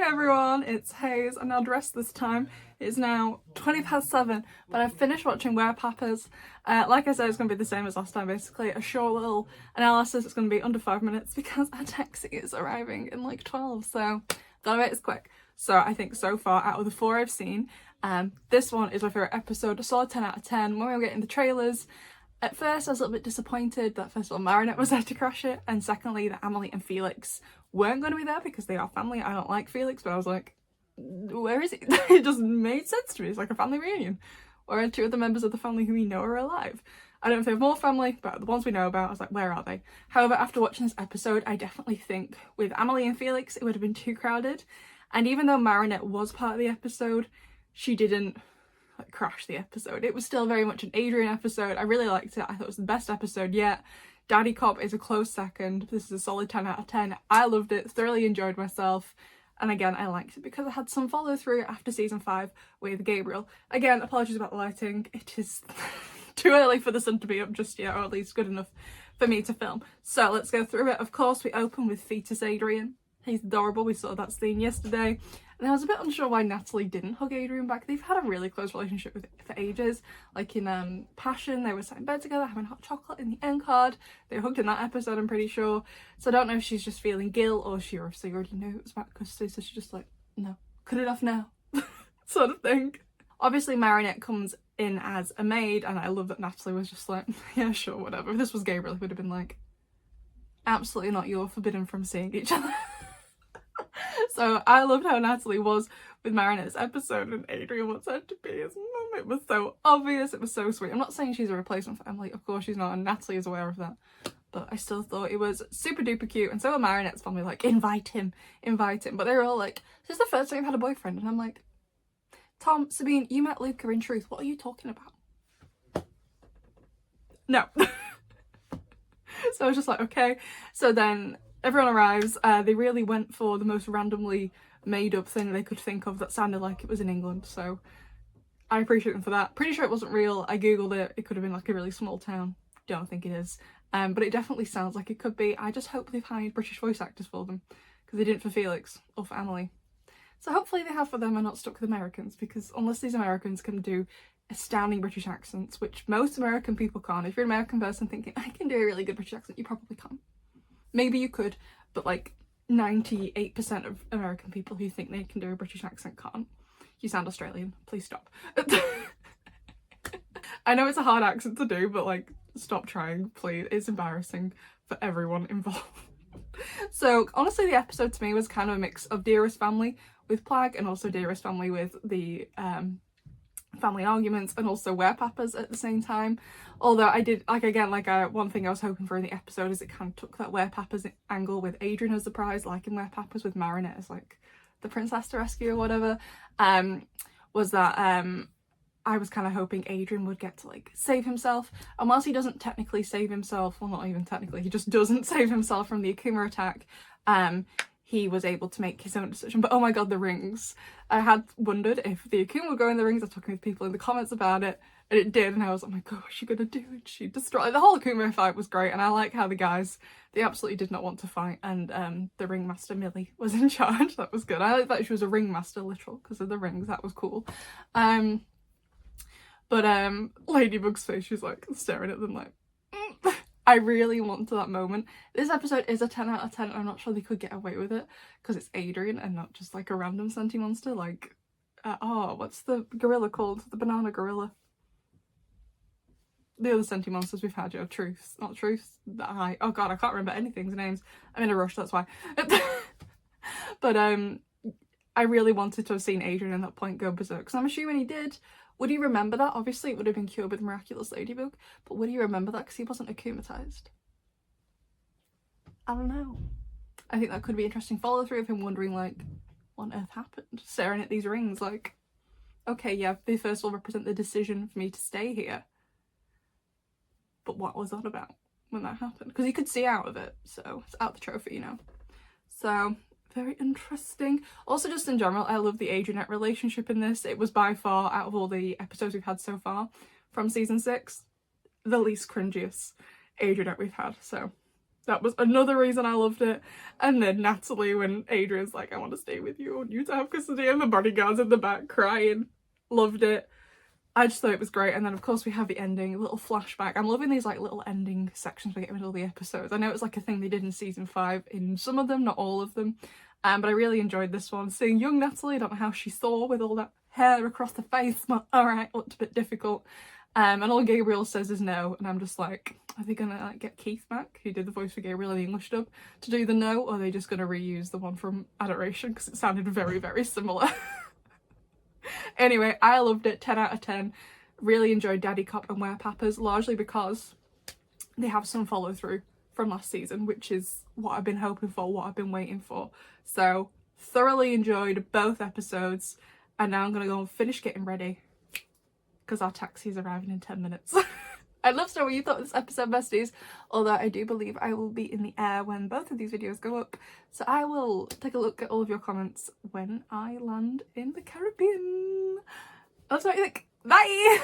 everyone, it's Hayes. I'm now dressed this time. It's now 7:20, but I've finished watching Werepapas. Like I said, it's going to be the same as last time, basically. A short little analysis. It's going to be under 5 minutes because our taxi is arriving in like 12, so gotta make this quick. So I think so far, out of the 4 I've seen, this one is my favourite episode. I saw a 10 out of 10 when we were getting the trailers. At first, I was a little bit disappointed that first of all, Marinette was there to crash it, and secondly, that Amelie and Felix weren't going to be there because they are family. I don't like Felix, but I was like, where is he? It just made sense to me. It's like a family reunion. Where are 2 of the members of the family who we know are alive? I don't know if they have more family, but the ones we know about, I was like, where are they? However, after watching this episode, I definitely think with Amelie and Felix, it would have been too crowded. And even though Marinette was part of the episode, she didn't crash the episode. It was still very much an Adrian episode. I really liked it. I thought it was the best episode yet. Daddy Cop is a close second. This is a solid 10 out of 10. I loved it, thoroughly enjoyed myself. And again, I liked it because I had some follow through after season 5 with Gabriel. Again, apologies about the lighting. It is too early for the sun to be up just yet, or at least good enough for me to film. So let's go through it. Of course, we open with Fetus Adrian. He's adorable. We saw that scene yesterday. And I was a bit unsure why Natalie didn't hug Adrian back. They've had a really close relationship for ages. Like in Passion, they were sat in bed together having hot chocolate in the end card. They hugged in that episode, I'm pretty sure. So I don't know if she's just feeling guilt or she obviously already knew it was about custody. So she's just like, no, cut it off now, sort of thing. Obviously, Marinette comes in as a maid, and I love that Natalie was just like, yeah, sure, whatever. If this was Gabriel, he would have been like, absolutely not, you're forbidden from seeing each other. So I loved how Natalie was with Marinette's episode and Adrian was said to be his mum. It was so obvious, it was so sweet. I'm not saying she's a replacement for Emily, of course she's not, and Natalie is aware of that. But I still thought it was super duper cute, and so were Marinette's family, like, invite him. But they were all like, this is the first time you've had a boyfriend, and I'm like, Tom, Sabine, you met Luca in Truth, what are you talking about? No. So I was just like, okay. So then everyone arrives. They really went for the most randomly made up thing they could think of that sounded like it was in England, so I appreciate them for that. Pretty sure it wasn't real. I googled it. It could have been like a really small town. Don't think it is. But it definitely sounds like it could be. I just hope they've hired British voice actors for them, because they didn't for Felix or for Emily. So hopefully they have for them and not stuck with Americans, because unless these Americans can do astounding British accents, which most American people can't. If you're an American person thinking, I can do a really good British accent, you probably can't. Maybe you could, but like 98% of American people who think they can do a British accent can't. You sound Australian. Please stop. I know it's a hard accent to do, but like, stop trying, please. It's embarrassing for everyone involved. So honestly, the episode to me was kind of a mix of Dearest Family with Plague and also Dearest Family with the family arguments, and also Werepapas at the same time. Although I did, like, again, like one thing I was hoping for in the episode is it kind of took that Werepapas angle with Adrian as the prize, like in Werepapas with Marinette as like the princess to rescue or whatever. Was that I was kind of hoping Adrian would get to like save himself, and whilst he doesn't technically save himself, well, not even technically, he just doesn't save himself from the Akuma attack, he was able to make his own decision. But oh my god, the rings. I had wondered if the Akuma would go in the rings. I was talking with people in the comments about it, and it did, and I was like, oh my god, what's she gonna do? And she destroyed. The whole Akuma fight was great, and I like how the guys, they absolutely did not want to fight, and the ringmaster Millie was in charge. That was good. I like that she was a ringmaster, literal, because of the rings. That was cool. But Ladybug's face, she's like staring at them like, I really want to that moment. This episode is a 10 out of 10. I'm not sure they could get away with it because it's Adrian and not just like a random senti monster like, oh, what's the gorilla called? The banana gorilla. The other senti monsters we've had, Truth. Not Truth. Oh god, I can't remember anything's names. I'm in a rush, that's why. But I really wanted to have seen Adrian at that point go berserk, because I'm assuming he did. Would he remember that? Obviously it would have been cured with Miraculous Ladybug, but would he remember that because he wasn't akumatized? I don't know. I think that could be interesting follow through of him wondering like, what on earth happened? Staring at these rings like, okay, yeah, they first of all represent the decision for me to stay here. But what was that about when that happened? Because he could see out of it, so it's out the trophy, you know. So very interesting. Also, just in general, I love the Adrianette relationship in this. It was by far, out of all the episodes we've had so far from season 6, the least cringiest Adrianette we've had. So That was another reason I loved it. And then Natalie, when Adrian's like, I want to stay with you, I want you to have custody, and the bodyguards in the back crying. Loved it. I just thought it was great. And then of course we have the ending, a little flashback. I'm loving these like little ending sections we get in the middle of the episodes. I know it's like a thing they did in season 5 in some of them, not all of them. But I really enjoyed this one. Seeing young Natalie, I don't know how she saw with all that hair across the face, but alright, looked a bit difficult. And all Gabriel says is no, and I'm just like, are they gonna like get Keith back, who did the voice for Gabriel in the English dub, to do the no, or are they just gonna reuse the one from Adoration, because it sounded very, very similar. Anyway, I loved it, 10 out of 10. Really enjoyed Daddy Cop and Werepapas, largely because they have some follow through from last season, which is what I've been hoping for, what I've been waiting for. So thoroughly enjoyed both episodes, and now I'm gonna go and finish getting ready because our taxi is arriving in 10 minutes. I'd love to know what you thought of this episode, besties, although I do believe I will be in the air when both of these videos go up, so I will take a look at all of your comments when I land in the Caribbean. That's what you think. Bye!